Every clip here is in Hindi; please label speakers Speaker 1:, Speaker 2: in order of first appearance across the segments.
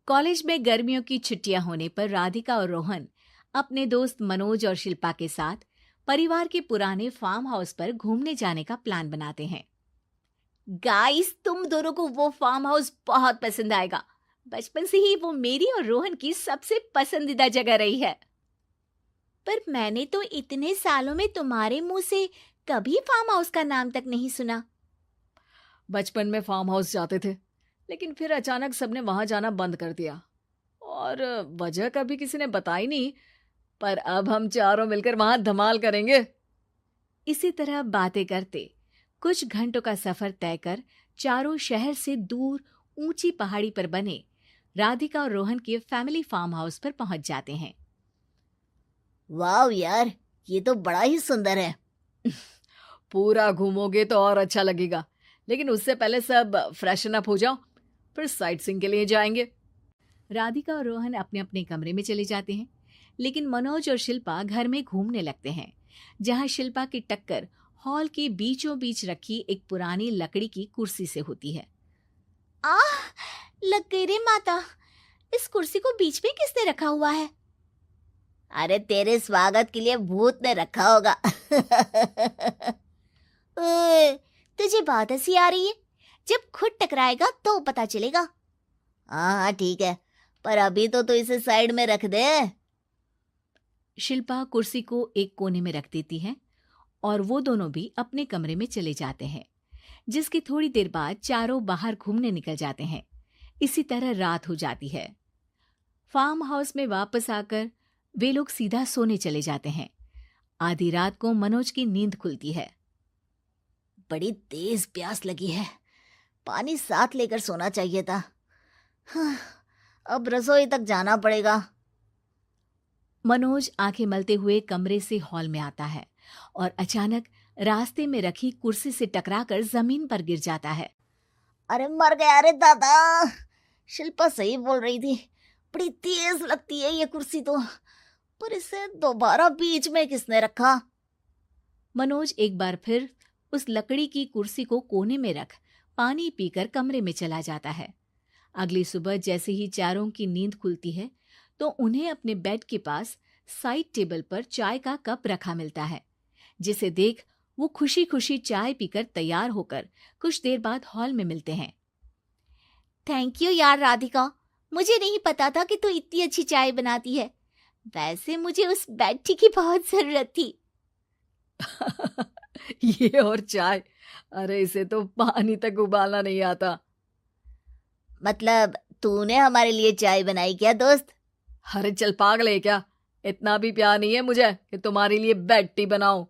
Speaker 1: कॉलेज में गर्मियों की छुट्टियां होने पर राधिका और रोहन अपने दोस्त मनोज और शिल्पा के साथ परिवार के पुराने फार्म हाउस पर घूमने जाने का प्लान बनाते हैं। गाइस, तुम दोनों को वो फार्म हाउस बहुत पसंद आएगा। बचपन से ही वो मेरी और रोहन की सबसे पसंदीदा जगह रही है। पर मैंने तो इतने सालों में तुम्हारे मुंह से कभी फार्म हाउस का नाम तक नहीं सुना।
Speaker 2: बचपन में फार्म हाउस जाते थे, लेकिन फिर अचानक सबने वहां जाना बंद कर दिया और वजह कभी किसी ने बताई नहीं। पर अब हम चारों मिलकर वहां धमाल करेंगे।
Speaker 1: इसी तरह बातें करते कुछ घंटों का सफर तय कर चारों शहर से दूर ऊंची पहाड़ी पर बने राधिका और रोहन के फैमिली फार्म हाउस पर पहुंच जाते हैं।
Speaker 3: वाह यार, ये तो बड़ा ही सुंदर है।
Speaker 2: पूरा घूमोगे तो और अच्छा लगेगा, लेकिन उससे पहले सब फ्रेशन अप हो जाओ, फिर साइट सीइंग के लिए जाएंगे।
Speaker 1: राधिका और रोहन अपने अपने कमरे में चले जाते हैं, लेकिन मनोज और शिल्पा घर में घूमने लगते हैं, जहां शिल्पा की टक्कर हॉल के बीचों बीच रखी एक पुरानी लकड़ी की कुर्सी से होती है। आह, लग गई रे माता, इस कुर्सी को बीच में किसने रखा हुआ है?
Speaker 3: अरे तेरे स्वागत के लिए भूत ने रखा होगा।
Speaker 1: ओए, तुझे बहुत हंसी आ रही है। जब खुद टकराएगा तो पता चलेगा।
Speaker 3: हाँ ठीक है, पर अभी तो इसे साइड में रख दे।
Speaker 1: शिल्पा कुर्सी को एक कोने में रख देती है और वो दोनों भी अपने कमरे में चले जाते हैं, जिसकी थोड़ी देर बाद चारों बाहर घूमने निकल जाते हैं। इसी तरह रात हो जाती है। फार्म हाउस में वापस आकर वे लोग सीधा सोने चले जाते हैं। आधी रात को मनोज की नींद खुलती है।
Speaker 3: बड़ी तेज प्यास लगी है, पानी साथ लेकर सोना चाहिए था। हाँ, अब रसोई तक जाना पड़ेगा।
Speaker 1: मनोज आंखें मलते हुए कमरे से हॉल में आता है और अचानक रास्ते में रखी कुर्सी से टकराकर जमीन पर गिर जाता है।
Speaker 3: अरे मर गया रे दादा। शिल्पा सही बोल रही थी, बड़ी तेज लगती है ये कुर्सी तो, पर इसे दोबारा बीच में किसने रखा?
Speaker 1: मनोज एक बार फिर उस लकड़ी की कुर्सी को कोने में रख पानी पीकर कमरे में चला जाता है। अगली सुबह जैसे ही चारों की नींद खुलती है तो उन्हें अपने बेड के पास साइड टेबल पर चाय का कप रखा मिलता है, जिसे देख वो खुशी खुशी चाय पीकर तैयार होकर कुछ देर बाद हॉल में मिलते हैं। थैंक यू यार राधिका, मुझे नहीं पता था कि तू इतनी अच्छी चाय बनाती है। वैसे मुझे उस बेड टी की बहुत जरूरत थी।
Speaker 2: ये और चाय, अरे इसे तो पानी तक उबालना नहीं आता।
Speaker 3: मतलब तूने हमारे लिए चाय बनाई क्या दोस्त?
Speaker 2: अरे चल पागल है क्या, इतना भी प्यार नहीं है मुझे कि तुम्हारे लिए बेड टी बनाऊं।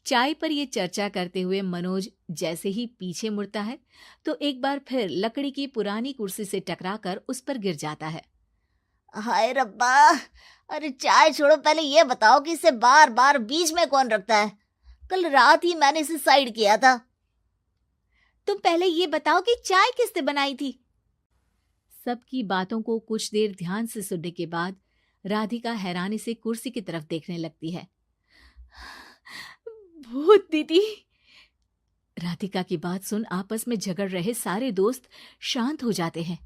Speaker 1: चाय पर ये चर्चा करते हुए मनोज जैसे ही पीछे मुड़ता है तो एक बार फिर लकड़ी की पुरानी कुर्सी से टकराकर उस पर गिर जाता है।
Speaker 3: हाय रब्बा, अरे चाय छोड़ो, पहले ये बताओ कि इसे बार बार बीच में कौन रखता है? कल रात ही मैंने इसे साइड किया था।
Speaker 1: तुम पहले ये बताओ कि चाय किसने बनाई थी? सबकी बातों को कुछ देर ध्यान से सुनने के बाद राधिका हैरानी से कुर्सी की तरफ देखने लगती है। भूत दीदी। राधिका की बात सुन आपस में झगड़ रहे सारे दोस्त शांत हो जाते हैं।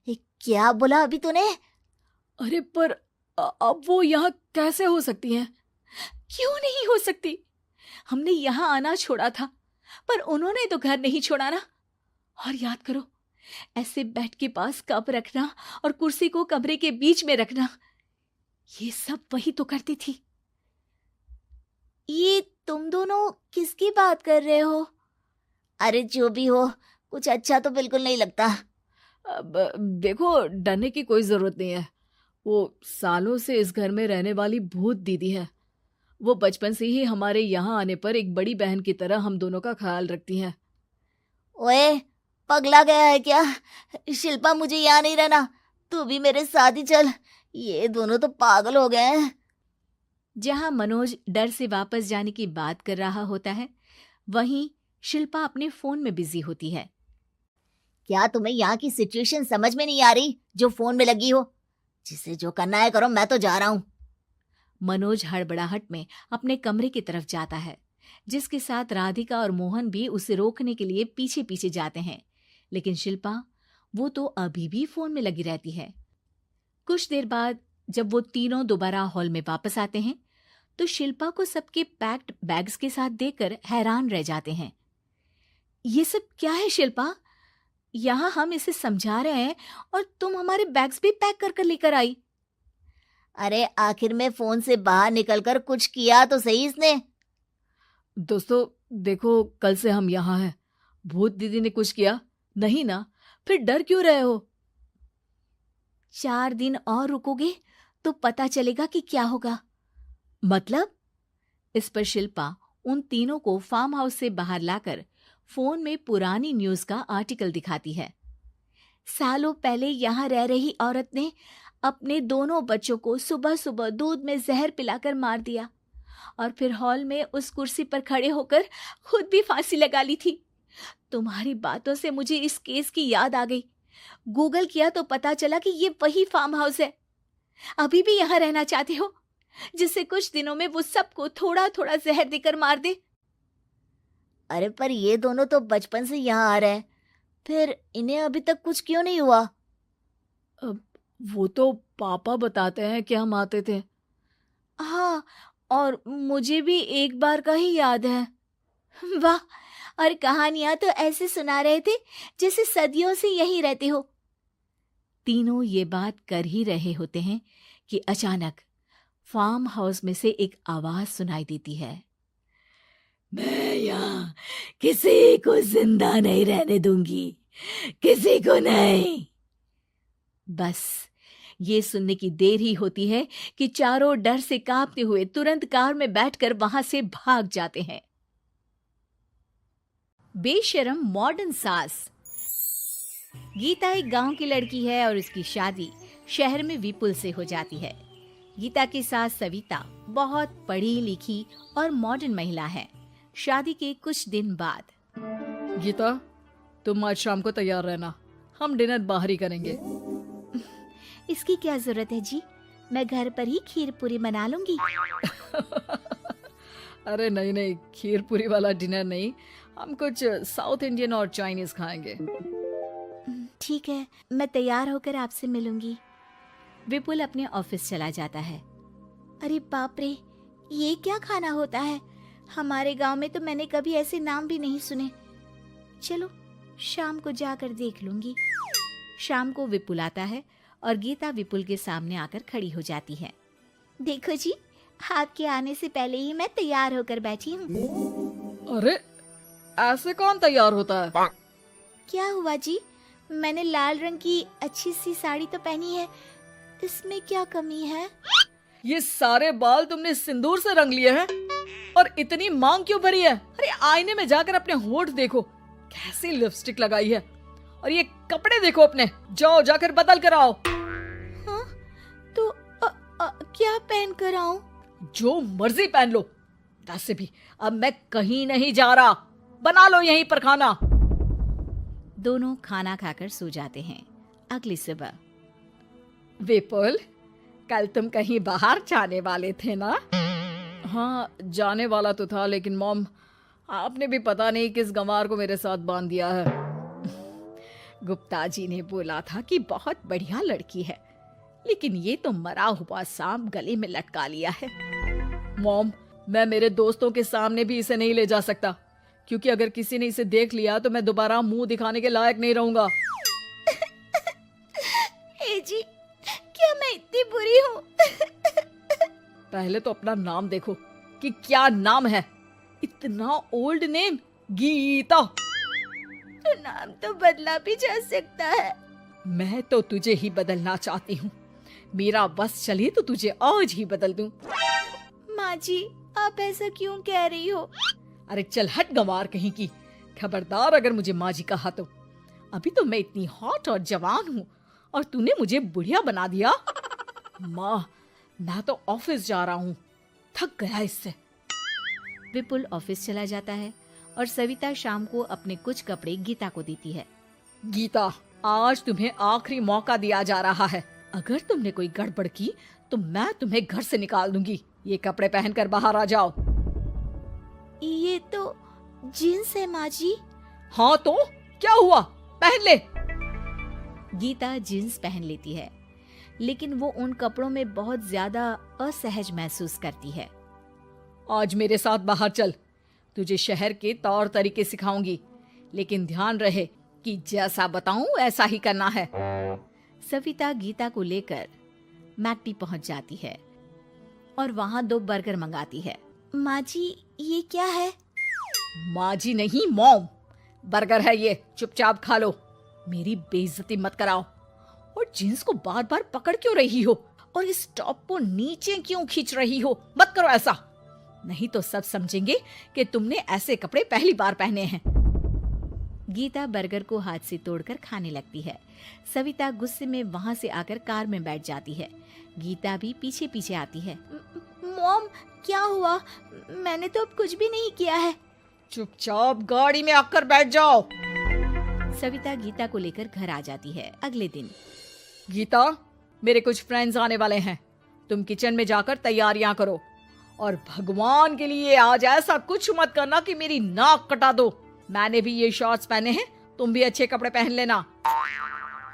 Speaker 3: क्या बोला अभी तूने?
Speaker 2: अरे पर अब वो यहाँ कैसे हो सकती हैं?
Speaker 1: क्यों नहीं हो सकती? हमने यहाँ आना छोड़ा था, पर उन्होंने तो घर नहीं छोड़ा ना। और याद करो, ऐसे बेड के पास कप रखना और कुर्सी को कमरे के बीच में रखना, ये सब वही तो करती थी। ये तुम दोनों किसकी बात कर रहे हो?
Speaker 3: अरे जो भी हो, कुछ अच्छा तो बिल्कुल नहीं लगता।
Speaker 2: अब देखो, डरने की कोई जरूरत नहीं है। वो सालों से इस घर में रहने वाली भूत दीदी है। वो बचपन से ही हमारे यहाँ आने पर एक बड़ी बहन की तरह हम दोनों का ख्याल रखती हैं।
Speaker 3: ओए, पगला गया है क्या? शिल्पा, मुझे यहाँ नहीं रहना, तू भी मेरे साथ ही चल। ये दोनों तो पागल हो गए हैं।
Speaker 1: जहां मनोज डर से वापस जाने की बात कर रहा होता है, वहीं शिल्पा अपने फोन में बिजी होती है।
Speaker 3: क्या तुम्हें यहाँ की सिचुएशन समझ में नहीं आ रही जो फोन में लगी हो? जिसे जो करना है करो, मैं तो जा रहा हूँ।
Speaker 1: मनोज हड़बड़ाहट में अपने कमरे की तरफ जाता है, जिसके साथ राधिका और मोहन भी उसे रोकने के लिए पीछे पीछे जाते हैं, लेकिन शिल्पा वो तो अभी भी फोन में लगी रहती है। कुछ देर बाद जब वो तीनों दोबारा हॉल में वापस आते हैं तो शिल्पा को सबके पैक्ड बैग्स के साथ देखकर हैरान रह जाते हैं। ये सब क्या है शिल्पा? यहाँ हम इसे समझा रहे हैं और तुम हमारे बैग्स भी पैक कर कर लेकर आई।
Speaker 3: अरे आखिर में फोन से बाहर निकलकर कुछ किया तो सही इसने।
Speaker 2: दोस्तों देखो, कल से हम यहाँ हैं। भूत दीदी ने कुछ किया नहीं ना? फिर डर क्यों रहे हो?
Speaker 1: 4 दिन और रुकोगे तो पता चलेगा कि क्या होगा।
Speaker 2: मतलब?
Speaker 1: इस पर शिल्पा उन तीनों को फार्म हाउस से बाहर लाकर फोन में पुरानी न्यूज का आर्टिकल दिखाती है। सालों पहले यहाँ रह रही औरत ने अपने दोनों बच्चों को सुबह सुबह दूध में जहर पिलाकर मार दिया और फिर हॉल में उस कुर्सी पर खड़े होकर खुद भी फांसी लगा ली थी। तुम्हारी बातों से मुझे इस केस की याद आ गई। गूगल किया तो पता चला कि ये वही फार्म हाउस है। अभी भी यहाँ रहना चाहते हो जिससे कुछ दिनों में वो सबको थोड़ा थोड़ा जहर देकर मार दे?
Speaker 3: अरे पर ये दोनों तो बचपन से यहाँ आ रहे हैं, फिर इन्हें अभी तक कुछ क्यों नहीं हुआ?
Speaker 2: वो तो पापा बताते हैं कि हम आते थे।
Speaker 1: हाँ, और मुझे भी एक बार का ही याद है। वाह, और कहानियां तो ऐसे सुना रहे थे जैसे सदियों से यहीं रहते हो। तीनों ये बात कर ही रहे होते हैं कि अचानक फार्म हाउस में से एक आवाज सुनाई देती है।
Speaker 2: मैं यहाँ किसी को जिंदा नहीं रहने दूंगी, किसी को नहीं।
Speaker 1: बस ये सुनने की देर ही होती है कि चारों डर से कांपते हुए तुरंत कार में बैठकर वहां से भाग जाते हैं। बेशरम मॉडर्न सास। गीता एक गांव की लड़की है और उसकी शादी शहर में विपुल से हो जाती है। गीता की सास सविता बहुत पढ़ी लिखी और मॉडर्न महिला है। शादी के कुछ दिन बाद,
Speaker 2: गीता, तुम आज शाम को तैयार रहना, हम डिनर बाहर ही करेंगे।
Speaker 1: इसकी क्या जरूरत है जी, मैं घर पर ही खीर पूरी बना लूंगी।
Speaker 2: अरे नहीं नहीं, खीर पूरी वाला डिनर नहीं, हम कुछ साउथ इंडियन और चाइनीज खाएंगे।
Speaker 1: ठीक है, मैं तैयार होकर आपसे मिलूंगी। विपुल अपने ऑफिस चला जाता है। अरे बाप रे, ये क्या खाना होता है? हमारे गांव में तो मैंने कभी ऐसे नाम भी नहीं सुने। चलो शाम को जाकर देख लूंगी। शाम को विपुल आता है और गीता विपुल के सामने आकर खड़ी हो जाती है। देखो जी, आपके आने से पहले ही मैं तैयार होकर बैठी हूँ।
Speaker 2: अरे ऐसे कौन तैयार होता है?
Speaker 1: क्या हुआ जी? मैंने लाल रंग की अच्छी सी साड़ी तो पहनी है, इसमें क्या कमी है?
Speaker 2: ये सारे बाल तुमने सिंदूर से रंग लिए हैं और इतनी मांग क्यों भरी है? अरे आईने में जाकर अपने होंठ देखो, कैसी लिपस्टिक लगाई है। और ये कपड़े देखो अपने, जाओ जाकर बदल कर आओ।
Speaker 1: हाँ, तो क्या पहन कर आऊं?
Speaker 2: जो मर्जी पहन लो। वैसे भी अब मैं कहीं नहीं जा रहा, बना लो यहीं पर खाना।
Speaker 1: दोनों खाना खाकर सो जाते हैं। अगली सुबह,
Speaker 2: विपुल, कल तुम कहीं बाहर जाने वाले थे ना? हाँ, जाने वाला तो था, लेकिन मॉम, आपने भी पता नहीं किस गंवार को मेरे साथ बांध दिया है। गुप्ता जी ने बोला था कि बहुत बढ़िया लड़की है, लेकिन ये तो मरा हुआ सांप गले में लटका लिया है। मॉम, मैं मेरे दोस्तों के सामने भी इसे नहीं ले जा सकता, क्योंकि अगर किसी ने इसे देख लिया तो मैं दोबारा मुंह दिखाने के लायक नहीं रहूंगा।
Speaker 1: ए जी, क्या मैं इतनी बुरी हूँ?
Speaker 2: पहले तो अपना नाम देखो कि क्या नाम है। इतना ओल्ड नेम, गीता।
Speaker 1: तो नाम तो बदला भी जा सकता है।
Speaker 2: मैं तो तुझे ही बदलना चाहती हूँ। मेरा बस चले तो तुझे आज ही बदल दूं।
Speaker 1: माँ जी, आप ऐसा क्यों कह रही हो?
Speaker 2: अरे चल हट गंवार कहीं की। खबरदार अगर मुझे माँ जी कहा तो। अभी तो मैं इतनी हॉट और जवान हूँ और तूने मुझे बुढ़िया बना दिया। माँ, मैं तो ऑफिस जा रहा हूँ, थक गया इससे।
Speaker 1: विपुल ऑफिस चला जाता है और सविता शाम को अपने कुछ कपड़े गीता को देती है।
Speaker 2: गीता, आज तुम्हें आखिरी मौका दिया जा रहा है। अगर तुमने कोई गड़बड़ की तो मैं तुम्हें घर से निकाल दूंगी। ये कपड़े पहनकर बाहर आ जाओ।
Speaker 1: ये तो जीन्स है माँ जी।
Speaker 2: हाँ तो क्या हुआ, पहन ले।
Speaker 1: गीता जींस पहन लेती है, लेकिन वो उन कपड़ों में बहुत ज्यादा असहज महसूस करती है।
Speaker 2: आज मेरे साथ बाहर चल, तुझे शहर के तौर तरीके सिखाऊंगी, लेकिन ध्यान रहे कि जैसा बताऊं ऐसा ही करना है।
Speaker 1: सविता गीता को लेकर मैकडी पहुंच जाती है और वहां 2 बर्गर मंगाती है।
Speaker 3: माँ जी, ये क्या है?
Speaker 2: माँ जी नहीं, मॉम। बर्गर है ये, चुपचाप खा लो, मेरी बेइज्जती मत कराओ। और जींस को बार बार पकड़ क्यों रही हो, और इस टॉप को नीचे क्यों खींच रही हो? मत करो ऐसा, नहीं तो सब समझेंगे कि तुमने ऐसे कपड़े पहली बार पहने हैं।
Speaker 1: गीता बर्गर को हाथ से तोड़कर खाने लगती है। सविता गुस्से में वहां से आकर कार में बैठ जाती है। गीता भी पीछे पीछे आती है।
Speaker 3: मॉम, क्या हुआ? मैंने तो अब कुछ भी नहीं किया है।
Speaker 2: चुपचाप गाड़ी में आकर बैठ जाओ।
Speaker 1: सविता गीता को लेकर घर आ जाती है। अगले दिन,
Speaker 2: गीता, मेरे कुछ फ्रेंड्स आने वाले हैं, तुम किचन में जाकर तैयारियां करो, और भगवान के लिए आज ऐसा कुछ मत करना कि मेरी नाक कटा दो। मैंने भी ये शॉर्ट्स पहने हैं, तुम भी अच्छे कपड़े पहन लेना।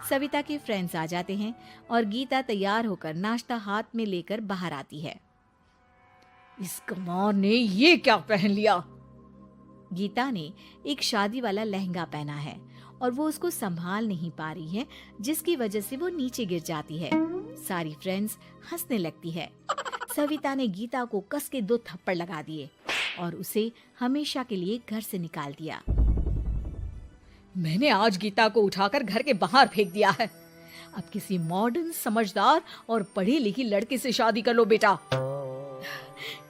Speaker 1: सविता के फ्रेंड्स आ जाते हैं और गीता तैयार होकर नाश्ता हाथ में लेकर बाहर आती है।
Speaker 2: इस कमार ने ये क्या पहन लिया?
Speaker 1: गीता ने एक शादी वाला लहंगा पहना है और वो उसको संभाल नहीं पा रही है, जिसकी वजह से वो नीचे गिर जाती है। सारी फ्रेंड्स हंसने लगती है। सविता ने गीता को कस के 2 थप्पड़ लगा दिए और उसे हमेशा के लिए घर से निकाल दिया।
Speaker 2: मैंने आज गीता को उठाकर घर के बाहर फेंक दिया है। अब किसी मॉडर्न, समझदार और पढ़ी लिखी लड़के से शादी कर लो बेटा।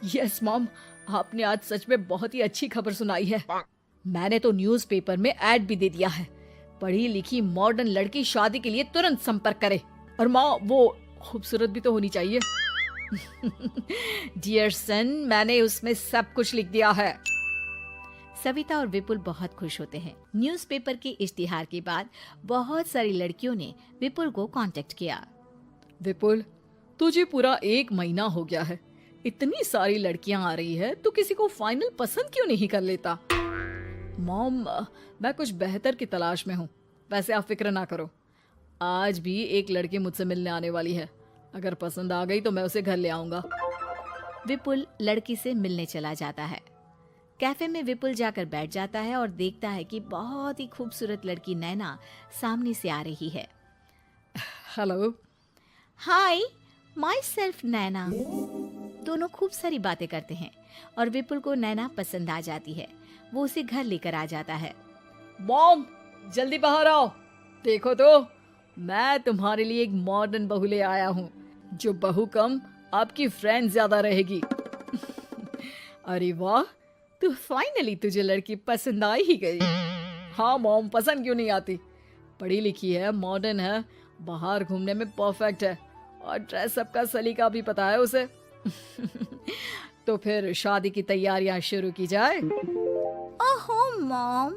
Speaker 2: यस मॉम, आपने आज सच में बहुत ही अच्छी खबर सुनाई है। मैंने तो न्यूज़पेपर में ऐड भी दे दिया है, पढ़ी लिखी मॉडर्न लड़की शादी के लिए तुरंत संपर्क करे। और माँ, वो खूबसूरत भी तो होनी चाहिए। डियर सन, मैंने उसमें सब कुछ लिख दिया है।
Speaker 1: सविता और विपुल बहुत खुश होते हैं। न्यूज़पेपर के इश्तिहार के बाद बहुत सारी लड़कियों ने विपुल को कांटेक्ट किया।
Speaker 2: विपुल, तुझे पूरा 1 महीना हो गया है, इतनी सारी लड़कियां आ रही है, तो किसी को फाइनल पसंद क्यों नहीं कर लेता? मॉम, मैं कुछ बेहतर की तलाश में हूँ। वैसे आप फिक्र ना करो, आज भी एक लड़की मुझसे मिलने आने वाली है। अगर पसंद आ गई तो मैं उसे घर ले आऊंगा।
Speaker 1: विपुल लड़की से मिलने चला जाता है। कैफे में विपुल जाकर बैठ जाता है और देखता है कि बहुत ही खूबसूरत लड़की नैना सामने से आ रही है।
Speaker 2: हेलो।
Speaker 1: हाय, माई सेल्फ नैना। दोनों खूब सारी बातें करते हैं और विपुल को नैना पसंद आ जाती है। वो उसे घर लेकर आ जाता है।
Speaker 2: मॉम, जल्दी बाहर आओ, देखो तो मैं तुम्हारे लिए एक मॉडर्न बहू ले आया हूँ, जो बहू कम आपकी फ्रेंड ज्यादा रहेगी। अरे वाह, तो फाइनली तुझे लड़की पसंद आ ही गई। हाँ मॉम, पसंद क्यों नहीं आती? पढ़ी लिखी है, मॉडर्न है, बाहर घूमने में परफेक्ट है, और ड्रेसअप का सलीका भी पता है उसे। तो फिर शादी की तैयारियां शुरू की जाए।
Speaker 3: ओहो मॉम,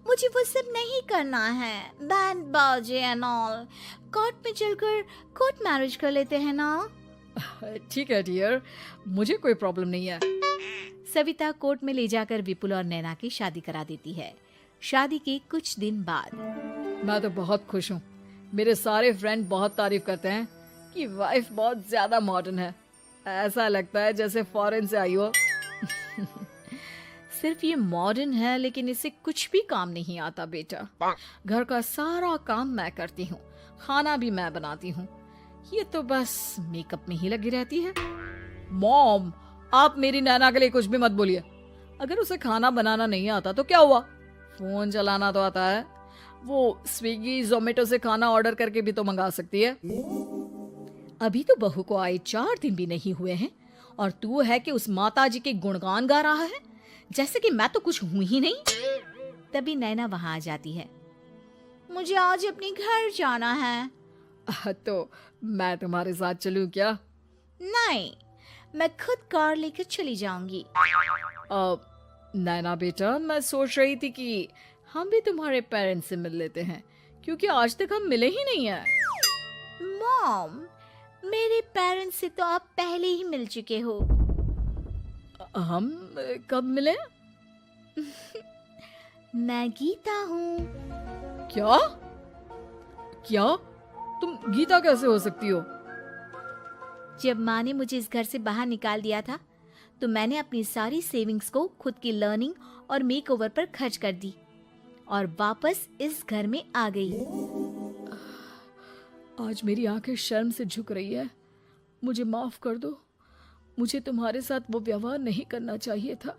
Speaker 3: मुझे वो सब नहीं करना है। बैंड बाजे एंड ऑल। कोर्ट में चलकर कोर्ट मैरिज कर लेते हैं ना।
Speaker 2: ठीक है डियर, मुझे कोई प्रॉब्लम नहीं है।
Speaker 1: सविता कोर्ट में ले जाकर विपुल और नैना की शादी करा देती है। शादी के कुछ दिन बाद,
Speaker 2: मैं तो बहुत खुश हूँ। मेरे सारे फ्रेंड बहुत तारीफ करते हैं कि वाइफ बहुत ज्यादा मॉडर्न है। ऐसा लगता है जैसे फॉरेन से आई हो। सिर्फ ये मॉडर्न है, लेकिन इसे कुछ भी काम नहीं आता बेटा। घर का सारा काम मैं करती हूँ, खाना भी मैं बनाती हूँ। ये तो बस मेकअप में ही लगी रहती है। मॉम, आप मेरी नैना के लिए कुछ भी मत बोलिए। अगर उसे खाना बनाना नहीं आता तो क्या हुआ, फोन चलाना तो आता है। वो स्विगी, जोमेटो से खाना ऑर्डर करके भी तो मंगा सकती है। अभी तो बहू को आए 4 दिन भी नहीं हुए हैं, और तू है कि उस माता जी के गुणगान गा रहा है, जैसे कि मैं तो कुछ हूं ही नहीं। तभी नैना वहां आ जाती है।
Speaker 3: मुझे आज अपने घर जाना है।
Speaker 2: तो मैं तुम्हारे साथ चलूं क्या?
Speaker 3: नहीं, मैं खुद कार लेकर चली जाऊंगी।
Speaker 2: नैना बेटा, मैं सोच रही थी कि हम भी तुम्हारे पेरेंट्स से मिल लेते हैं, क्योंकि आज तक हम मिले ही नहीं हैं।
Speaker 3: मॉम, मेरे पेरेंट्स से तो आप पहले ही मिल चुके हो।
Speaker 2: हम कब मिले?
Speaker 3: मैं गीता हूँ।
Speaker 2: क्या? क्या? तुम गीता कैसे हो सकती हो?
Speaker 1: जब माँ ने मुझे इस घर से बाहर निकाल दिया था तो मैंने अपनी सारी सेविंग्स को खुद की लर्निंग और मेकओवर पर खर्च कर दी और वापस इस घर में आ गई।
Speaker 2: आज मेरी आंखें शर्म से झुक रही है। मुझे माफ कर दो। मुझे तुम्हारे साथ वो व्यवहार नहीं करना चाहिए था।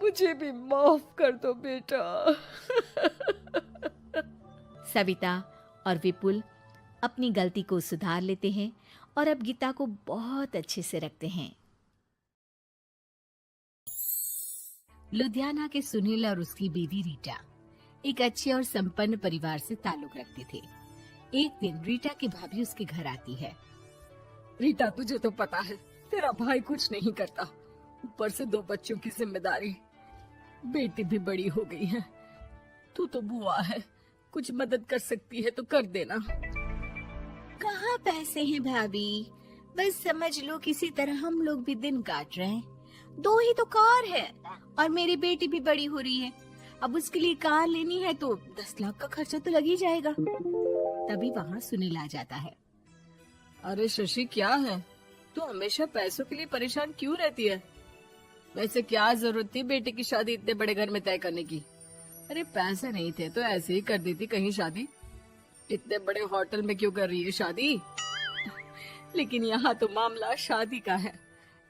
Speaker 2: मुझे भी माफ कर दो बेटा।
Speaker 1: सविता और विपुल अपनी गलती को सुधार लेते हैं और अब गीता को बहुत अच्छे से रखते हैं। लुधियाना के सुनील और उसकी बीवी रीटा एक अच्छे और संपन्न परिवार से ताल्लुक रखते थे। एक दिन रीटा की भाभी उसके घर आती है।
Speaker 2: रीटा, तुझे तो पता है तेरा भाई कुछ नहीं करता, ऊपर से 2 बच्चों की जिम्मेदारी, बेटी भी बड़ी हो गई है। तू तो बुआ है, कुछ मदद कर सकती है तो कर देना।
Speaker 1: कहाँ पैसे हैं भाभी, बस समझ लो किसी तरह हम लोग भी दिन काट रहे हैं। 2 ही तो कार है और मेरी बेटी भी बड़ी हो रही है। अब उसके लिए कार लेनी है तो 10 लाख का खर्चा तो लग ही जाएगा। तभी वहाँ सुनील आ जाता है।
Speaker 2: अरे शशि, क्या है? तू हमेशा पैसों के लिए परेशान क्यों रहती है? वैसे क्या जरूरत थी बेटी की शादी इतने बड़े घर में तय करने की? अरे पैसे नहीं थे तो ऐसे ही कर देती कहीं शादी। इतने बड़े होटल में क्यों कर रही है शादी? लेकिन यहाँ तो मामला शादी का है,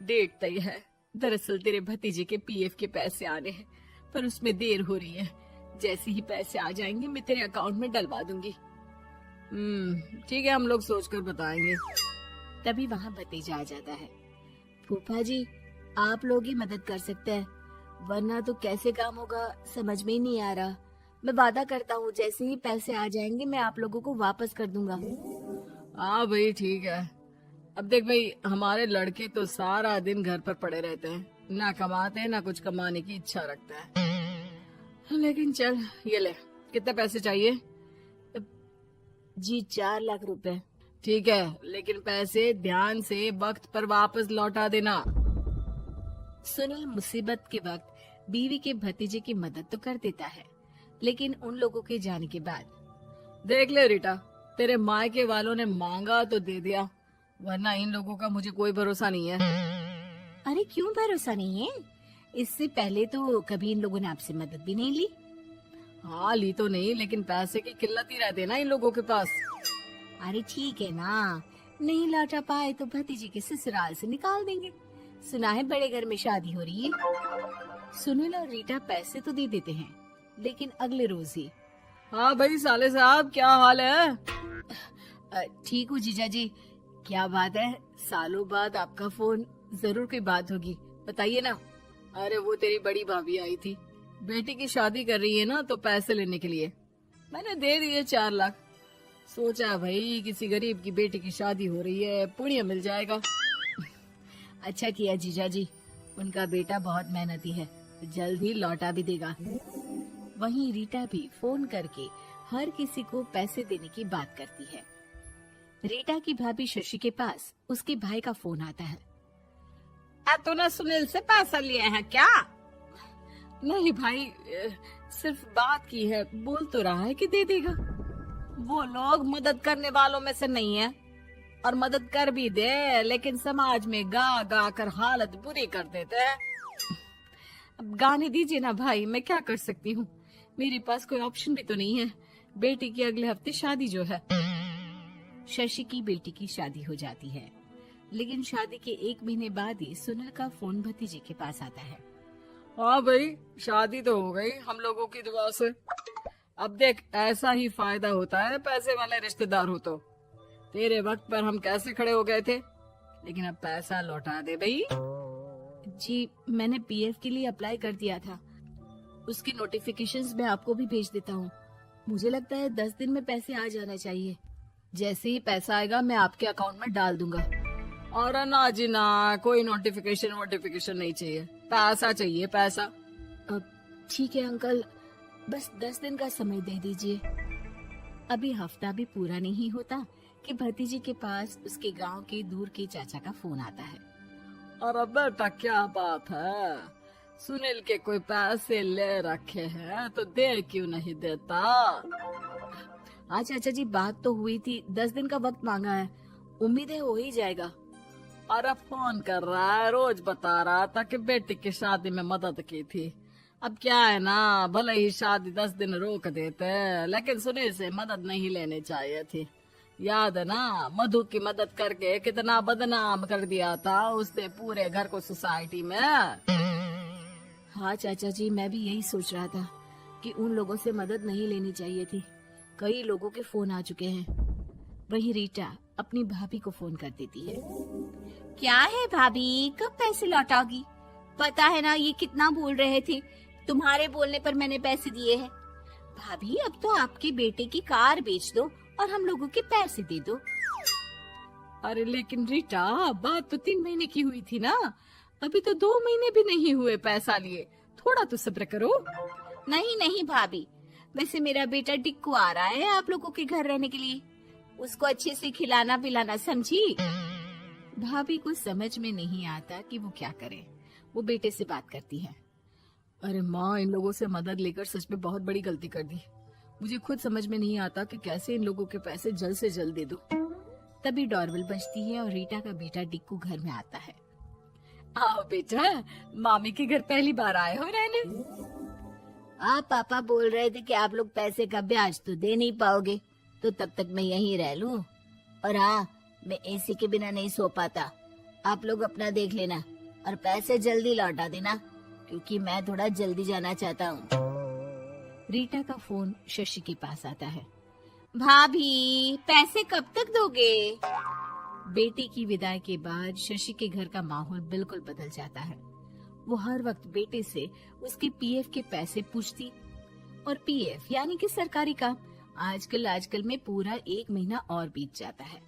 Speaker 2: डेट तय है। दरअसल तेरे भतीजे के पीएफ के पैसे आने हैं, पर उसमें देर हो रही है। जैसे ही पैसे आ जाएंगे मैं तेरे अकाउंट में डलवा दूंगी। ठीक है, हम लोग सोचकर बताएंगे।
Speaker 1: तभी वहाँ भतीजा आ जाता है। फूफा जी, आप लोग ही मदद कर सकते हैं, वरना तो कैसे काम होगा समझ में ही नहीं आ रहा। मैं वादा करता हूँ जैसे ही पैसे आ जाएंगे मैं आप लोगों को वापस कर दूंगा।
Speaker 2: हाँ भाई, ठीक है। अब देख भाई, हमारे लड़के तो सारा दिन घर पर पड़े रहते हैं, ना कमाते हैं ना कुछ कमाने की इच्छा रखता है। लेकिन चल, ये ले, कितने पैसे चाहिए?
Speaker 1: जी 4 लाख रुपए।
Speaker 2: ठीक है, लेकिन पैसे ध्यान से वक्त पर वापस लौटा देना।
Speaker 1: सुनील मुसीबत के वक्त बीवी के भतीजे की मदद तो कर देता है, लेकिन उन लोगों के जाने के बाद
Speaker 2: देख ले रीटा, तेरे मायके वालों ने मांगा तो दे दिया, वरना इन लोगों का मुझे कोई भरोसा नहीं है।
Speaker 1: अरे क्यों भरोसा नहीं है? इससे पहले तो कभी इन लोगों ने आपसे मदद भी नहीं ली।
Speaker 2: हाँ, ली तो नहीं, लेकिन पैसे की किल्लत ही रहती है ना इन लोगों के पास।
Speaker 1: अरे ठीक है ना, नहीं लौटा पाए तो भतीजे के ससुराल से निकाल देंगे। सुना है बड़े घर में शादी हो रही है। सुनील और रीटा पैसे तो दे देते हैं, लेकिन अगले रोज ही।
Speaker 2: हाँ भाई साले साहब, क्या हाल है?
Speaker 1: ठीक हूँ जीजा जी। क्या बात है, सालों बाद आपका फोन? जरूर कोई बात होगी, बताइए ना।
Speaker 2: अरे वो तेरी बड़ी भाभी आई थी, बेटी की शादी कर रही है ना, तो पैसे लेने के लिए मैंने दे दिए 4 लाख। सोचा भाई किसी गरीब की बेटी की शादी हो रही है, पुण्य मिल जाएगा।
Speaker 1: अच्छा किया जीजा जी, उनका बेटा बहुत मेहनती है, जल्द ही लौटा भी देगा। वहीं रीटा भी फोन करके हर किसी को पैसे देने की बात करती है। रीटा की भाभी शशि के पास उसके भाई का फोन आता है।
Speaker 2: तूने सुनील से पैसा लिए हैं क्या? नहीं भाई, सिर्फ बात की है, बोल तो रहा है कि दे देगा। वो लोग मदद करने वालों में से नहीं है, और मदद कर भी दे लेकिन समाज में गा गा कर हालत बुरी कर देते हैं। अब गाने दीजिए ना भाई, मैं क्या कर सकती हूँ, मेरे पास कोई ऑप्शन भी तो नहीं है। बेटी की अगले हफ्ते शादी जो है।
Speaker 1: शशि की बेटी की शादी हो जाती है, लेकिन शादी के 1 महीने बाद ही सुनील का फोन भतीजे के पास आता है।
Speaker 2: हाँ भाई, शादी तो हो गई हम लोगों की दुआ से। अब देख, ऐसा ही फायदा होता है पैसे वाले रिश्तेदार हो तो। तेरे वक्त पर हम कैसे खड़े हो गए थे, लेकिन अब पैसा लौटा दे भाई।
Speaker 1: जी, मैंने पीएफ के लिए अप्लाई कर दिया था, उसकी नोटिफिकेशंस मैं आपको भी भेज देता हूँ। मुझे लगता है 10 दिन में पैसे आ जाना चाहिए।
Speaker 2: जैसे ही पैसा आएगा मैं आपके अकाउंट में डाल दूंगा। और ना जी ना, कोई नोटिफिकेशन नहीं चाहिए, पैसा चाहिए, पैसा।
Speaker 1: अब ठीक है अंकल, बस 10 दिन का समय दे दीजिए। अभी हफ्ता भी पूरा नहीं होता कि भतीजे के पास उसके गांव के दूर के चाचा का फोन आता है।
Speaker 2: अरे बेटा, क्या बात है, सुनील के कोई पैसे ले रखे हैं तो दे क्यों नहीं देता? हाँ चाचा जी, बात तो हुई थी, 10 दिन का वक्त मांगा है, उम्मीद है हो ही जाएगा। अरे फोन कर रहा है, रोज बता रहा था कि बेटी की शादी में मदद की थी। अब क्या है ना, भले ही शादी 10 दिन रोक देते, लेकिन सुनील से मदद नहीं लेनी चाहिए थी। याद है ना, मधु की मदद करके कितना बदनाम कर दिया था उसने पूरे घर को सोसाइटी में। हाँ चाचा जी, मैं भी यही सोच रहा था कि उन लोगों से मदद नहीं लेनी चाहिए थी। कई लोगों के फोन आ चुके हैं। वही रीटा अपनी भाभी को फोन कर देती है।
Speaker 1: क्या है भाभी, कब पैसे लौटाओगी? पता है ना ये कितना बोल रहे थे, तुम्हारे बोलने पर मैंने पैसे दिए हैं। भाभी अब तो आपके बेटे की कार बेच दो और हम लोगों के पैसे दे दो।
Speaker 2: अरे लेकिन रीटा, बात तो 3 महीने की हुई थी ना, अभी तो 2 महीने भी नहीं हुए पैसा लिए, थोड़ा तो सब्र करो।
Speaker 1: नहीं नहीं भाभी, वैसे मेरा बेटा टिक्कू आ रहा है आप लोगों के घर रहने के लिए, उसको अच्छे से खिलाना पिलाना, समझी? भाभी को समझ में नहीं आता कि वो क्या करे। वो बेटे से बात करती है।
Speaker 2: अरे माँ, इन लोगों से मदद लेकर सच में बहुत बड़ी गलती कर दी। मुझे खुद समझ में नहीं आता कि कैसे इन लोगों के पैसे जल्द से जल्द दे दूं।
Speaker 1: तभी डोरबेल बजती है और रीटा का बेटा टिक्कू घर में आता है।
Speaker 2: आओ बेटा, मामी के घर पहली बार आए हो रहने?
Speaker 3: आप पापा बोल रहे थे कि आप लोग पैसे का ब्याज तो दे नहीं पाओगे, तो तब तक मैं यहीं रह लूं। और हाँ, मैं एसी के बिना नहीं सो पाता। आप लोग अपना देख लेना और पैसे जल्दी लौटा देना, क्योंकि मैं थोड़ा जल्दी जाना चाहता हूँ।
Speaker 1: रीटा का फोन शशि के पास आता है। भाभी, पैसे कब तक दोगे? बेटी की विदाई के बाद शशि के घर का माहौल बिल्कुल बदल जाता है। वो हर वक्त बेटे से उसके पीएफ के पैसे पूछती, और पीएफ यानी कि सरकारी काम। आजकल में पूरा 1 महीना और बीत जाता है।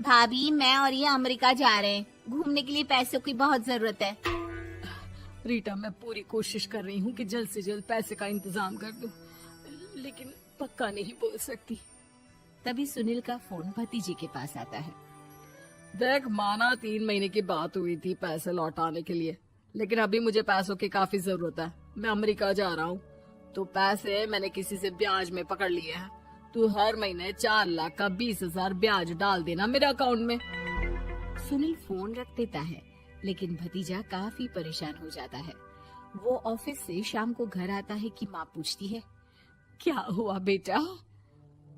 Speaker 1: भाभी, मैं और ये अमेरिका जा रहे हैं, घूमने के लिए पैसों की बहुत जरूरत है।
Speaker 2: रीटा, मैं पूरी कोशिश कर रही हूँ कि जल्द से जल्द पैसे का इंतजाम कर दूं, लेकिन पक्का नहीं बोल सकती।
Speaker 1: तभी सुनील का फोन भतीजे के पास आता है।
Speaker 2: देख माना 3 महीने की बात हुई थी पैसे लौटाने के लिए, लेकिन अभी मुझे पैसों की काफी जरूरत है। मैं अमेरिका जा रहा हूँ, तो पैसे मैंने किसी से ब्याज में पकड़ लिए हैं। तू हर महीने 4 लाख का 20,000 ब्याज डाल देना मेरे अकाउंट में।
Speaker 1: सुनील फोन रख देता है, लेकिन भतीजा काफी परेशान हो जाता है। वो ऑफिस से शाम को घर आता है कि माँ पूछती है,
Speaker 2: क्या हुआ बेटा?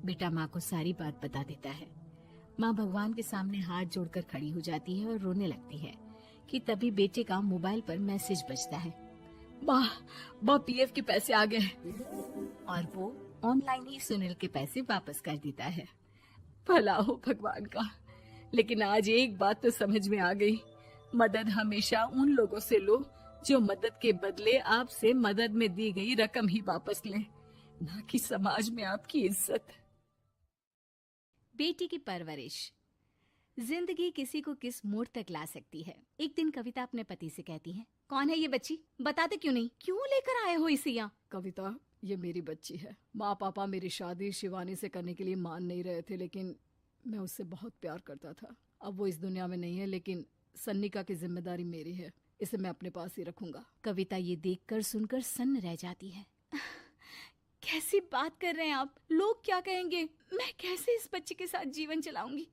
Speaker 1: बेटा माँ को सारी बात बता देता है। माँ भगवान के सामने हाथ जोड़कर खड़ी हो जाती है और रोने लगती है कि तभी बेटे का मोबाइल पर मैसेज बजता है।
Speaker 2: माँ, पीएफ के पैसे आ गए।
Speaker 1: और वो ऑनलाइन ही सुनील के पैसे वापस कर देता है।
Speaker 2: भला हो भगवान का। लेकिन आज एक बात तो समझ में आ गई, मदद हमेशा उन लोगों से लो जो मदद के बदले आपसे मदद में दी गई रकम ही वापस लें, ना कि समाज में आपकी इज्जत।
Speaker 1: बेटी की परवरिश। जिंदगी किसी को किस मोड़ तक ला सकती है। एक दिन कविता अपने पति से कहती है, कौन है ये बच्ची, बताते क्यों नहीं, क्यों लेकर आए हो इसे यहाँ?
Speaker 2: कविता, ये मेरी बच्ची है। माँ पापा मेरी शादी शिवानी से करने के लिए मान नहीं रहे थे, लेकिन मैं उससे बहुत प्यार करता था। अब वो इस दुनिया में नहीं है, लेकिन सन्निका की जिम्मेदारी मेरी है, इसे मैं अपने पास ही रखूंगा।
Speaker 1: कविता ये देखकर सुनकर सन्न रह जाती है। कैसी बात कर रहे हैं आप, लोग क्या कहेंगे, मैं कैसे इस बच्चे के साथ जीवन चलाऊंगी?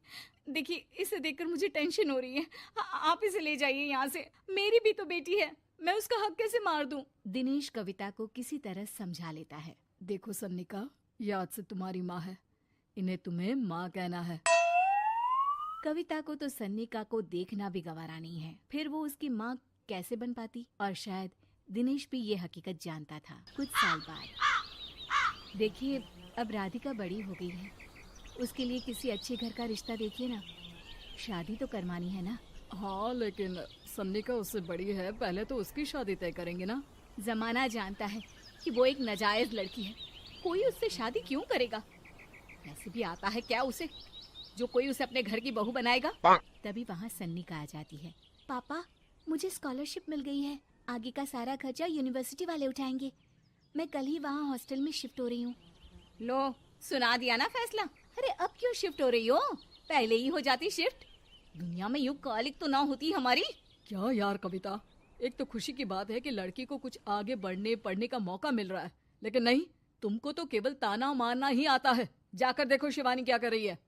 Speaker 1: देखिए, इसे देखकर मुझे टेंशन हो रही है। आप इसे ले जाइए यहाँ से, मेरी भी तो बेटी है, मैं उसका हक कैसे मार दूं? दिनेश कविता को किसी तरह समझा लेता है।
Speaker 2: देखो सन्निका, ये आज से तुम्हारी माँ है, इन्हें तुम्हें माँ कहना है।
Speaker 1: कविता को तो सन्निका को देखना भी गवारा नहीं है, फिर वो उसकी माँ कैसे बन पाती? और शायद दिनेश भी ये हकीकत जानता था। कुछ साल बाद देखिए, अब राधिका बड़ी हो गई है, उसके लिए किसी अच्छे घर का रिश्ता देखिए ना, शादी तो करवानी है ना।
Speaker 2: हाँ, लेकिन सन्निका उससे बड़ी है, पहले तो उसकी शादी तय करेंगे ना।
Speaker 1: जमाना जानता है कि वो एक नाजायज लड़की है, कोई उससे शादी क्यों करेगा? वैसे भी आता है क्या उसे, जो कोई उसे अपने घर की बहू बनाएगा? तभी वहाँ सन्निका आ जाती है। पापा, मुझे स्कॉलरशिप मिल गई है, आगे का सारा खर्चा यूनिवर्सिटी वाले उठाएंगे, मैं कल ही वहाँ हॉस्टल में शिफ्ट हो रही हूँ। लो, सुना दिया ना फैसला। अरे अब क्यों शिफ्ट हो रही हो, पहले ही हो जाती शिफ्ट, दुनिया में यूं कालिक तो ना होती हमारी।
Speaker 2: क्या यार कविता, एक तो खुशी की बात है कि लड़की को कुछ आगे बढ़ने पढ़ने का मौका मिल रहा है, लेकिन नहीं, तुमको तो केवल ताना मारना ही आता है। जाकर देखो शिवानी क्या कर रही है।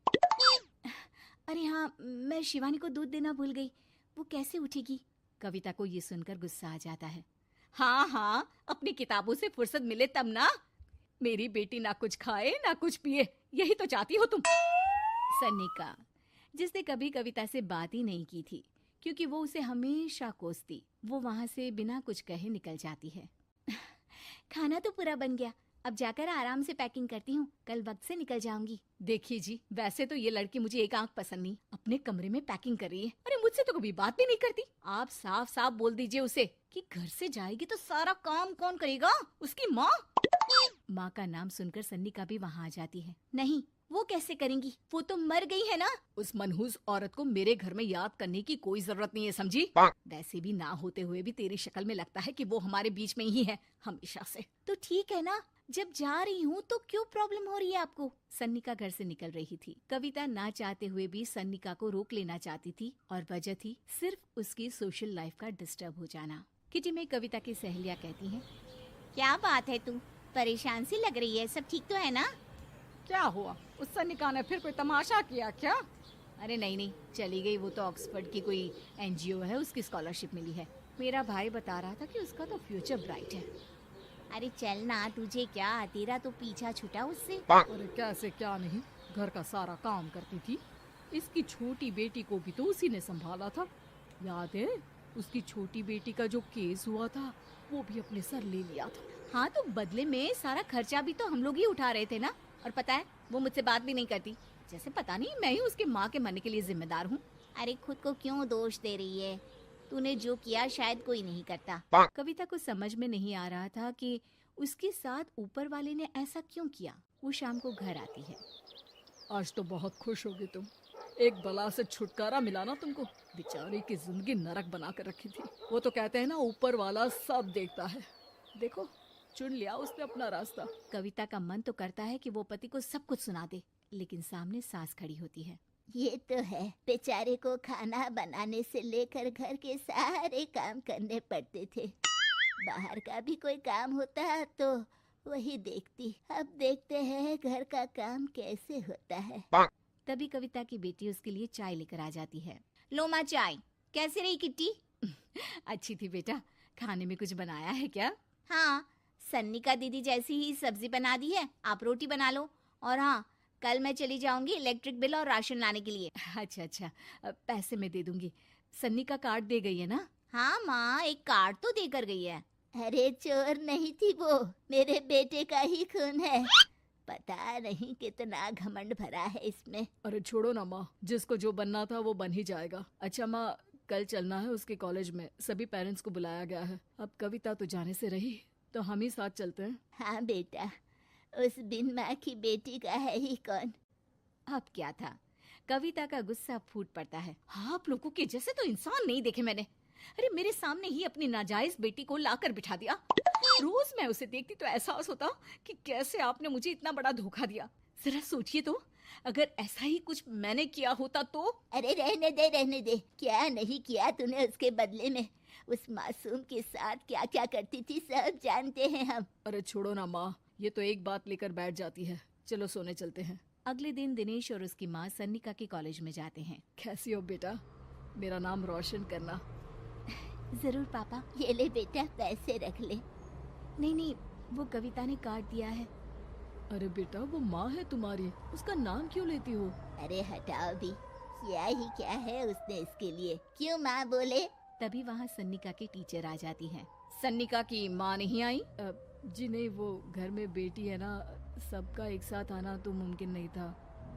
Speaker 1: अरे हाँ, मैं शिवानी को दूध देना भूल गई, वो कैसे उठेगी? कविता को ये सुनकर गुस्सा आ जाता है।
Speaker 2: हाँ हाँ, अपनी किताबों से फुर्सत मिले तब ना। मेरी बेटी ना कुछ खाए ना कुछ पिए, यही तो चाहती हो तुम।
Speaker 1: सन्निका, जिसने कभी कविता से बात ही नहीं की थी, क्योंकि वो उसे हमेशा कोसती, वो वहां से बिना कुछ कहे निकल जाती है। खाना तो पूरा बन गया, अब जाकर आराम से पैकिंग करती हूँ, कल वक्त से निकल जाऊंगी।
Speaker 2: देखिए जी, वैसे तो ये लड़की मुझे एक आंख पसंद नहीं, अपने कमरे में पैकिंग कर रही है। अरे मुझसे तो कभी बात भी नहीं करती। आप साफ साफ बोल दीजिए उसे कि घर से जाएगी तो सारा काम कौन करेगा? उसकी माँ।
Speaker 1: माँ का नाम सुनकर सन्निका भी वहाँ आ जाती है। नहीं, वो कैसे करेंगी, वो तो मर गई है ना।
Speaker 2: उस मनहूस औरत को मेरे घर में याद करने की कोई जरूरत नहीं है, समझी? वैसे भी ना होते हुए भी तेरी शक्ल में लगता है कि वो हमारे बीच में ही है हमेशा से।
Speaker 1: तो ठीक है ना, जब जा रही हूँ तो क्यों प्रॉब्लम हो रही है आपको? सन्निका घर से निकल रही थी। कविता ना चाहते हुए भी सन्निका को रोक लेना चाहती थी, और वजह थी सिर्फ उसकी सोशल लाइफ का डिस्टर्ब हो जाना। किटी में कविता की सहेलियाँ कहती हैं,
Speaker 3: क्या बात है, तू परेशान सी लग रही है, सब ठीक तो है ना?
Speaker 2: क्या हुआ? उस सन्निका ने फिर कोई तमाशा किया क्या?
Speaker 1: अरे नहीं नहीं, चली गई, वो तो ऑक्सफोर्ड की कोई NGO है, उसकी स्कॉलरशिप मिली है। मेरा भाई बता रहा था कि उसका तो फ्यूचर ब्राइट है।
Speaker 3: अरे चल ना, तुझे क्या, तेरा तो पीछा छूटा उससे।
Speaker 2: अरे कैसे क्या नहीं, घर का सारा काम करती थी। इसकी छोटी बेटी को भी तो उसी ने संभाला था। याद है, उसकी छोटी बेटी का जो केस हुआ था, वो भी अपने सर ले लिया था।
Speaker 1: हाँ, तो बदले में सारा खर्चा भी तो हम लोग ही उठा रहे थे ना। और पता है, वो मुझसे बात भी नहीं करती, जैसे पता नहीं मैं ही उसके माँ के मरने के लिए जिम्मेदार हूँ।
Speaker 3: अरे खुद को क्यों दोष दे रही है? तूने जो किया शायद कोई नहीं करता।
Speaker 1: कविता को समझ में नहीं आ रहा था कि उसके साथ ऊपर वाले ने ऐसा क्यों किया। वो शाम को घर आती है।
Speaker 2: आज तो बहुत खुश होगी तुम, एक बला से छुटकारा मिला ना तुमको। बेचारी की जिंदगी नरक बना कर रखी थी। वो तो कहते हैं ना, ऊपर वाला सब देखता है। देखो, चुन लिया उसने अपना रास्ता।
Speaker 1: कविता का मन तो करता है कि वो पति को सब कुछ सुना दे, लेकिन सामने सास खड़ी होती है।
Speaker 3: ये तो है, बेचारे को खाना बनाने से लेकर घर के सारे काम करने पड़ते थे। बाहर का भी कोई काम होता तो वही देखती। अब देखते हैं घर का काम कैसे होता है।
Speaker 1: तभी कविता की बेटी उसके लिए चाय लेकर आ जाती है।
Speaker 3: लो माँ चाय। कैसी रही किट्टी?
Speaker 1: अच्छी थी बेटा, खाने में कुछ बनाया है क्या?
Speaker 3: हाँ, सन्निका दीदी जैसी ही सब्जी बना दी है, आप रोटी बना लो। और हाँ, कल मैं चली जाऊंगी इलेक्ट्रिक बिल और राशन लाने के लिए।
Speaker 1: अच्छा, पैसे मैं दे दूंगी। सन्नी का कार्ड दे गई है ना?
Speaker 3: हाँ माँ, एक कार्ड तो देकर गई है। अरे चोर नहीं थी वो, मेरे बेटे का ही खून है। पता नहीं कितना घमंड भरा है इसमें।
Speaker 2: अरे छोड़ो ना माँ, जिसको जो बनना था वो बन ही जाएगा। अच्छा माँ, कल चलना है उसके कॉलेज में, सभी पेरेंट्स को बुलाया गया है। अब कविता तो जाने से रही, तो हम ही साथ चलते हैं।
Speaker 3: हाँ बेटा, उस बिन माँ की बेटी का है ही कौन।
Speaker 1: अब क्या था, कविता का गुस्सा फूट पड़ता है। हाँ, आप लोगों के जैसे तो इंसान नहीं देखे मैंने। अरे मेरे सामने ही अपनी नाजायज बेटी को लाकर बिठा दिया। रोज मैं उसे देखती तो एहसास होता कि कैसे आपने मुझे इतना बड़ा धोखा दिया। जरा सोचिए तो, अगर ऐसा ही कुछ मैंने किया होता तो।
Speaker 3: अरे रहने दे, क्या नहीं किया तूने उसके बदले में। उस मासूम के साथ क्या क्या करती थी सब जानते हैं हम।
Speaker 2: अरे छोड़ो ना माँ, ये तो एक बात लेकर बैठ जाती है। चलो सोने चलते हैं।
Speaker 1: अगले दिन दिनेश और उसकी माँ सन्निका के कॉलेज में जाते हैं।
Speaker 2: कैसी हो बेटा, मेरा नाम रोशन करना।
Speaker 3: जरूर पापा, ये ले बेटा, पैसे रख ले।
Speaker 1: नहीं, वो कविता ने कार्ड दिया है।
Speaker 2: अरे बेटा, वो माँ है तुम्हारी, उसका नाम क्यों लेती हो?
Speaker 3: अरे हटाओ भी, क्या ही क्या है उसने इसके लिए, क्यों माँ बोले।
Speaker 1: तभी वहाँ सन्निका की टीचर आ जाती है।
Speaker 2: सन्निका की माँ नहीं आई? जी नहीं, वो घर में बेटी है ना, सबका एक साथ आना तो मुमकिन नहीं था।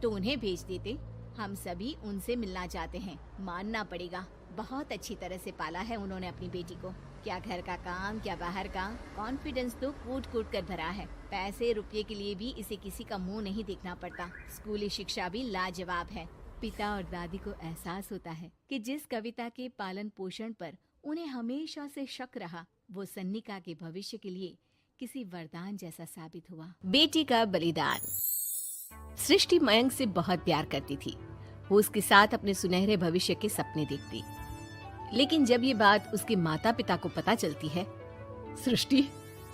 Speaker 1: तो उन्हें भेज देते, हम सभी उनसे मिलना चाहते हैं। मानना पड़ेगा, बहुत अच्छी तरह से पाला है उन्होंने अपनी बेटी को। क्या घर का काम, क्या बाहर का, कॉन्फिडेंस तो कूट कूट कर भरा है। पैसे रुपये के लिए भी इसे किसी का मुंह नहीं देखना पड़ता। स्कूली शिक्षा भी लाजवाब है। पिता और दादी को एहसास होता है कि जिस कविता के पालन पोषण पर उन्हें हमेशा से शक रहा, वो सन्निका के भविष्य के लिए किसी वरदान जैसा साबित हुआ। बेटी का बलिदान। सृष्टि मयंक से बहुत प्यार करती थी। वो उसके साथ अपने सुनहरे भविष्य के सपने देखती। लेकिन जब ये बात उसके माता पिता को पता चलती है,
Speaker 2: सृष्टि,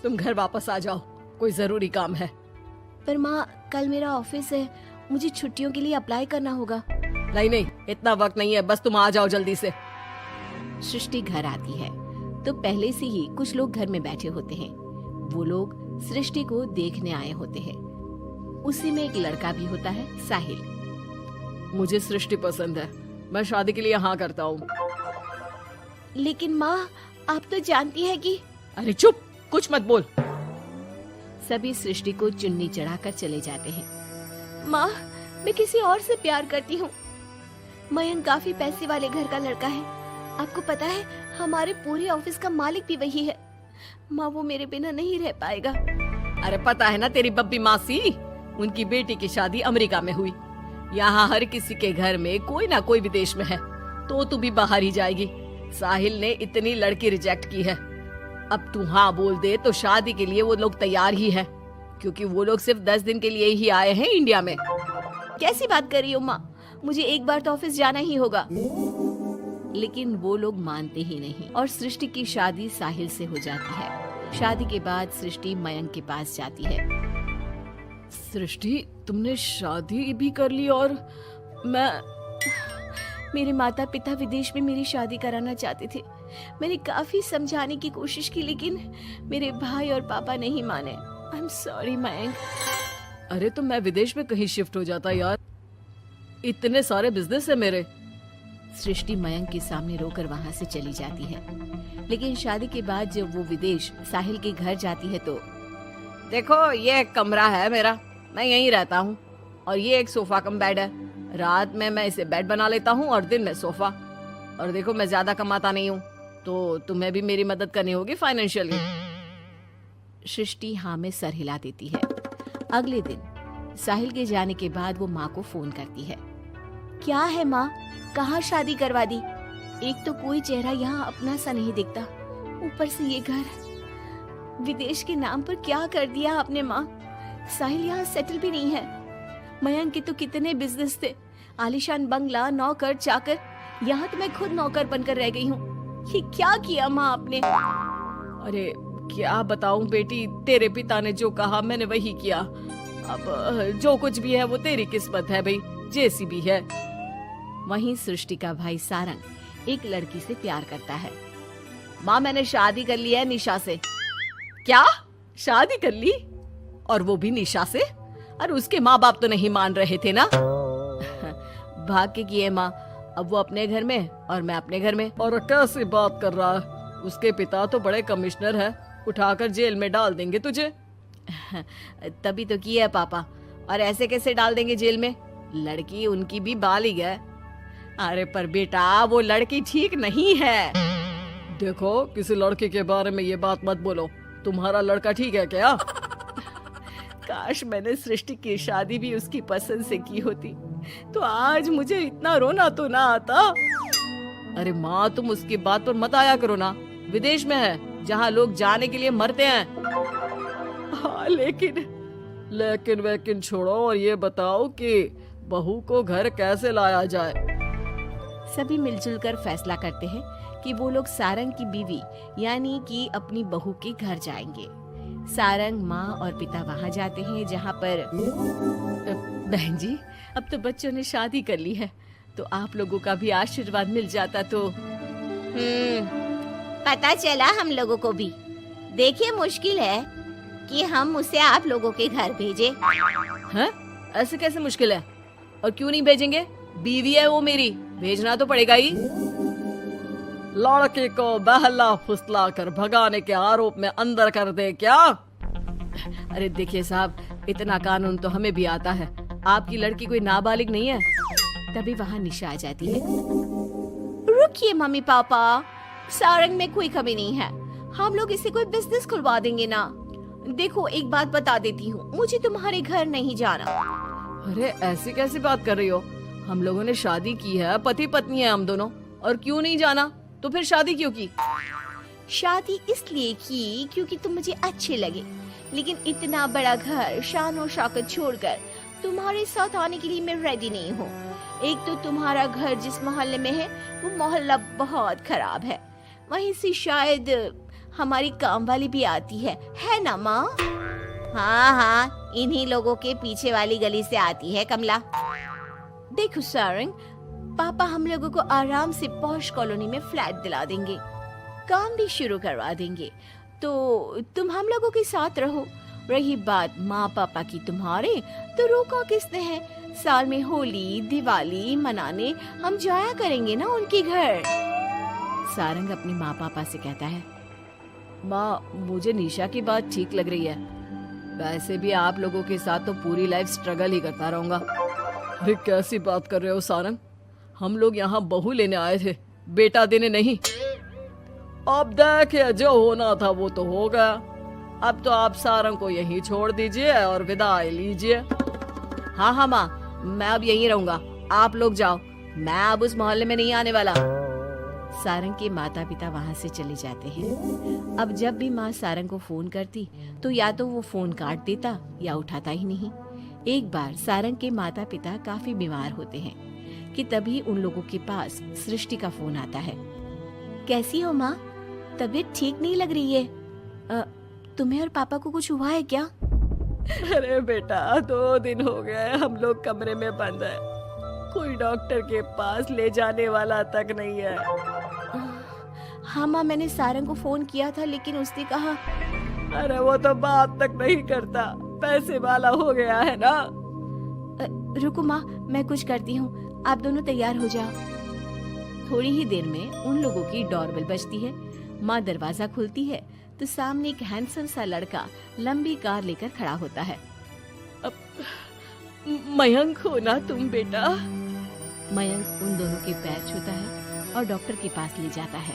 Speaker 2: तुम घर वापस आ जाओ, कोई जरूरी काम है।
Speaker 3: पर माँ, कल मेरा ऑफिस है, मुझे छुट्टियों के लिए अप्लाई करना होगा।
Speaker 2: नहीं, इतना वक्त नहीं है, बस तुम आ जाओ जल्दी से।
Speaker 1: सृष्टि घर आती है तो पहले से ही कुछ लोग घर में बैठे होते हैं। वो लोग सृष्टि को देखने आए होते हैं। उसी में एक लड़का भी होता है, साहिल।
Speaker 2: मुझे सृष्टि पसंद है, मैं शादी के लिए हाँ करता हूँ।
Speaker 3: लेकिन माँ, आप तो जानती है कि।
Speaker 2: अरे चुप, कुछ मत बोल।
Speaker 1: सभी सृष्टि को चुन्नी चढ़ाकर चले जाते हैं।
Speaker 3: माँ, मैं किसी और से प्यार करती हूँ। मयंक काफी पैसे वाले घर का लड़का है। आपको पता है, हमारे पूरे ऑफिस का मालिक भी वही है। माँ, वो मेरे बिना नहीं रह पाएगा।
Speaker 2: अरे पता है ना तेरी बब्बी मासी, उनकी बेटी की शादी अमेरिका में हुई। यहाँ हर किसी के घर में कोई ना कोई विदेश में है, तो तू भी बाहर ही जाएगी। साहिल ने इतनी लड़की रिजेक्ट की है, अब तू हाँ बोल दे तो शादी के लिए वो लोग तैयार ही है, क्योंकि वो लोग सिर्फ 10 दिन के लिए ही आए हैं इंडिया में।
Speaker 3: कैसी बात कर रही हो माँ, मुझे एक बार तो ऑफिस जाना ही होगा।
Speaker 1: लेकिन वो लोग मानते ही नहीं और सृष्टि की शादी साहिल से हो जाती है। शादी के बाद सृष्टि मयंक के पास जाती है।
Speaker 2: सृष्टि, तुमने शादी भी कर ली और
Speaker 3: मेरे माता पिता विदेश में मेरी शादी कराना चाहते थे। मैंने काफी समझाने की कोशिश की, लेकिन मेरे भाई और पापा नहीं माने। I am sorry Mayank.
Speaker 2: अरे तो मैं विदेश में कहीं शिफ्ट हो जाता यार, इतने सारे बिजनेस है मेरे।
Speaker 1: सृष्टि मयंक के सामने रोकर वहाँ से चली जाती है। लेकिन शादी के बाद जब वो विदेश साहिल के घर जाती है तो
Speaker 2: देखो, ये एक कमरा है मेरा, मैं यहीं रहता हूँ, और ये एक सोफा कम बेड है। रात में मैं इसे बेड बना लेता हूँ और दिन में सोफा। और देखो, मैं ज्यादा कमाता नहीं हूँ, तो तुम्हें भी मेरी मदद करनी होगी फाइनेंशियली।
Speaker 1: सृष्टि हाँ में सर हिला देती है। अगले दिन साहिल के जाने के बाद वो माँ को फोन करती है।
Speaker 3: क्या है माँ, कहाँ शादी करवा दी? एक तो कोई चेहरा यहाँ अपना सा नहीं दिखता, ऊपर से ये घर। विदेश के नाम पर क्या कर दिया आपने माँ? साहिल यहाँ सेटल भी नहीं है। मयंक के तो कितने बिजनेस थे, आलीशान बंगला, नौकर चाकर। यहाँ तो मैं खुद नौकर बनकर रह गई हूँ। ये क्या किया माँ आपने?
Speaker 2: अरे क्या बताऊं बेटी, तेरे पिता ने जो कहा मैंने वही किया। अब जो कुछ भी है वो तेरी किस्मत है भाई, जैसी भी है।
Speaker 1: वहीं सृष्टि का भाई सारंग एक लड़की से प्यार करता है।
Speaker 2: माँ, मैंने शादी कर ली है निशा से। क्या? शादी कर ली? और वो भी निशा से? अरे उसके माँ बाप तो नहीं मान रहे थे ना। भाग्य की है माँ, अब वो अपने घर में और मैं अपने घर में। और कैसी बात कर रहा है, उसके पिता तो बड़े कमिश्नर है, उठाकर जेल में डाल देंगे तुझे।
Speaker 1: तभी तो किया है पापा।
Speaker 2: और ऐसे कैसे डाल देंगे जेल में? लड़की उनकी भी बालिग है। अरे पर बेटा, वो लड़की ठीक नहीं है। देखो, किसी लड़के के बारे में ये बात मत बोलो। तुम्हारा लड़का ठीक है क्या? काश मैंने सृष्टि की शादी भी उसकी पसंद से की होती, तो आज मुझे इतना रोना तो ना आता। अरे माँ, तुम उसकी बात पर मत आया करो ना। विदेश में है, जहाँ लोग जाने के लिए मरते हैं। हाँ, लेकिन छोड़ो और ये बताओ कि बहू को घर कैसे लाया जाए।
Speaker 1: सभी मिलजुल कर फैसला करते हैं कि वो लोग सारंग की बीवी यानी कि अपनी बहू के घर जाएंगे। सारंग, माँ और पिता वहाँ जाते हैं, जहाँ पर
Speaker 2: बहन जी, अब तो बच्चों ने शादी कर ली है, तो आप लोगों का भी आशीर्वाद मिल जाता तो।
Speaker 3: पता चला हम लोगों को भी। देखिए, मुश्किल है कि हम उसे आप लोगों के घर भेजे।
Speaker 2: हैं? ऐसे कैसे मुश्किल है? और क्यों नहीं भेजेंगे? बीवी है वो मेरी, भेजना तो पड़ेगा ही। लड़के को बहला फुसला कर भगाने के आरोप में अंदर कर दे क्या? अरे देखिए साहब, इतना कानून तो हमें भी आता है। आपकी लड़की कोई नाबालिग नहीं है।
Speaker 1: तभी वहाँ निशा आ जाती है।
Speaker 3: रुकिए मम्मी पापा, सारंग में कोई कमी नहीं है। हम लोग इसे कोई बिजनेस खुलवा देंगे ना। देखो, एक बात बता देती हूँ, मुझे तुम्हारे घर नहीं जाना।
Speaker 2: अरे ऐसी कैसी बात कर रही हो? हम लोगों ने शादी की है, पति पत्नी है हम दोनों, और क्यों नहीं जाना? तो फिर शादी क्यों की?
Speaker 3: शादी इसलिए की क्योंकि तुम मुझे अच्छे लगे, लेकिन इतना बड़ा घर शान और शौकत छोड़कर तुम्हारे साथ आने के लिए मैं रेडी नहीं हूँ। एक तो तुम्हारा घर जिस मोहल्ले में है वो मोहल्ला बहुत खराब है, वहीं से शायद हमारी काम वाली भी आती है ना माँ? हाँ हाँ, इन्हीं लोगों के पीछे वाली गली से आती है कमला। देखो सारंग, पापा हम लोगों को आराम से पॉश कॉलोनी में फ्लैट दिला देंगे, काम भी शुरू करवा देंगे, तो तुम हम लोगों के साथ रहो। रही बात माँ पापा की तुम्हारे, तो रोका किसने है? साल में होली दिवाली मनाने हम जाया करेंगे ना उनके घर।
Speaker 2: सारंग अपने माँ पापा से कहता है, माँ मुझे निशा की बात ठीक लग रही है, वैसे भी आप लोगों के साथ तो पूरी लाइफ स्ट्रगल ही करता रहूंगा। अरे कैसी बात कर रहे हो सारंग, हम लोग यहाँ बहू लेने आए थे, बेटा देने नहीं। अब देखिए जो होना था वो तो हो गया, अब तो आप सारंग को यहीं छोड़ दीजिए और विदाई लीजिए। हाँ हाँ माँ, मैं अब यहीं रहूंगा, आप लोग जाओ, मैं अब उस मोहल्ले में नहीं आने वाला। सारंग के माता पिता वहां से चले जाते हैं। अब जब भी माँ सारंग को फोन करती तो या तो वो फोन काट देता या उठाता ही नहीं। एक बार सारंग के माता पिता काफी बीमार होते हैं कि तभी उन लोगों के पास सृष्टि का फोन आता है।
Speaker 3: कैसी हो माँ? तबीयत ठीक नहीं लग रही है। तुम्हें और पापा को कुछ हुआ है क्या?
Speaker 2: अरे बेटा 2 दिन हो गए हम लोग कमरे में बंद है, कोई डॉक्टर के पास ले जाने वाला तक नहीं है।
Speaker 3: हाँ माँ, मैंने सारंग को फोन किया था लेकिन उसने कहा।
Speaker 2: अरे वो तो बात तक नहीं करता, पैसे वाला हो गया है ना।
Speaker 3: रुको माँ, मैं कुछ करती हूँ, आप दोनों तैयार हो जाओ।
Speaker 1: थोड़ी ही देर में उन लोगों की डोरबेल बजती है। माँ दरवाजा खुलती है तो सामने एक हैंडसम सा लड़का लंबी कार लेकर खड़ा होता है।
Speaker 2: मयंक हो ना तुम बेटा?
Speaker 1: मयंक उन दोनों के पैर छूता है और डॉक्टर के पास ले जाता है।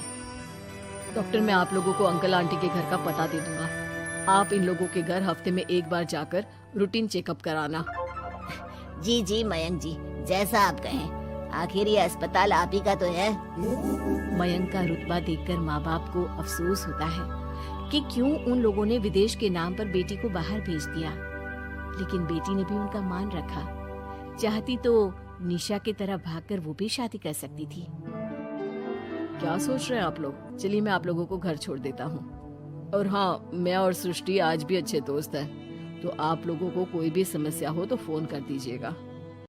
Speaker 2: डॉक्टर, मैं आप लोगों को अंकल आंटी के घर का पता दे दूंगा, आप इन लोगों के घर हफ्ते में 1 बार जाकर रूटीन चेकअप कराना।
Speaker 3: जी जी मयंक जी, जैसा आप कहें, आखिर ये अस्पताल आप ही का तो है।
Speaker 1: मयंक का रुतबा देखकर माँ बाप को अफसोस होता है कि क्यों उन लोगों ने विदेश के नाम पर बेटी को बाहर भेज दिया, लेकिन बेटी ने भी उनका मान रखा। चाहती तो निशा की तरह भागकर वो भी शादी कर सकती थी।
Speaker 2: क्या सोच रहे हैं आप लोग? चलिए मैं आप लोगों को घर छोड़ देता हूँ। और हाँ, मैं और सृष्टि आज भी अच्छे दोस्त हैं, तो आप लोगों को कोई भी समस्या हो तो फोन कर दीजिएगा।